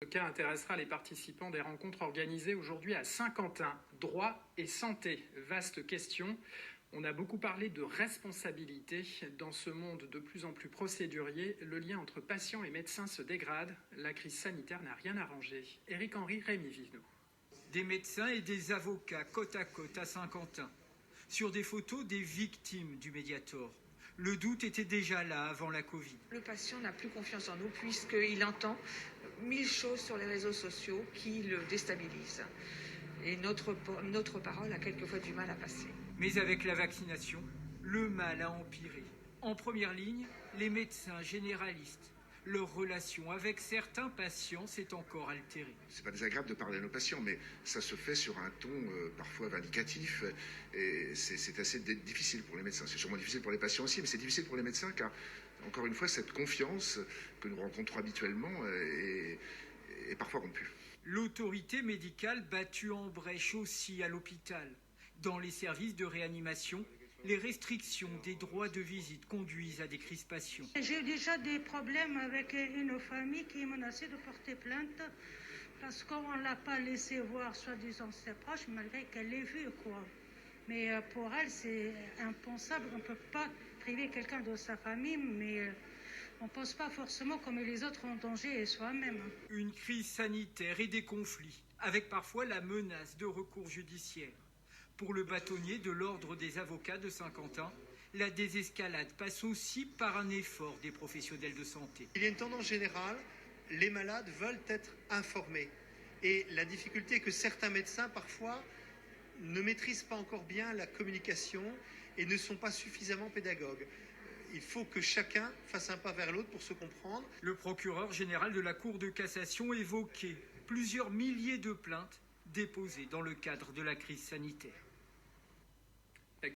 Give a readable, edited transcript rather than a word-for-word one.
cas intéressera les participants des rencontres organisées aujourd'hui à Saint-Quentin. Droit et santé, vaste question. On a beaucoup parlé de responsabilité. Dans ce monde de plus en plus procédurier, le lien entre patients et médecins se dégrade. La crise sanitaire n'a rien arrangé. Éric Henry, Rémi Vivenot. Des médecins et des avocats côte à côte à Saint-Quentin. Sur des photos des victimes du Mediator. Le doute était déjà là avant la Covid. Le patient n'a plus confiance en nous puisqu'il entend 1000 choses sur les réseaux sociaux qui le déstabilisent. Et notre parole a quelquefois du mal à passer. Mais avec la vaccination, le mal a empiré. En première ligne, les médecins généralistes. Leur relation avec certains patients s'est encore altérée. C'est pas désagréable de parler à nos patients, mais ça se fait sur un ton parfois vindicatif. Et c'est assez difficile pour les médecins. C'est sûrement difficile pour les patients aussi, mais c'est difficile pour les médecins car, encore une fois, cette confiance que nous rencontrons habituellement est parfois rompue. L'autorité médicale battue en brèche aussi à l'hôpital. Dans les services de réanimation, les restrictions des droits de visite conduisent à des crispations. J'ai eu déjà des problèmes avec une famille qui menaçait de porter plainte parce qu'on ne l'a pas laissé voir soi-disant ses proches malgré qu'elle l'ait vu, quoi. Mais pour elle, c'est impensable. On ne peut pas priver quelqu'un de sa famille, mais on ne pense pas forcément qu'on met les autres en danger et soi-même. Une crise sanitaire et des conflits, avec parfois la menace de recours judiciaires. Pour le bâtonnier de l'Ordre des avocats de Saint-Quentin, la désescalade passe aussi par un effort des professionnels de santé. Il y a une tendance générale, les malades veulent être informés. Et la difficulté est que certains médecins, parfois, ne maîtrisent pas encore bien la communication et ne sont pas suffisamment pédagogues. Il faut que chacun fasse un pas vers l'autre pour se comprendre. Le procureur général de la Cour de cassation évoquait plusieurs milliers de plaintes déposées dans le cadre de la crise sanitaire.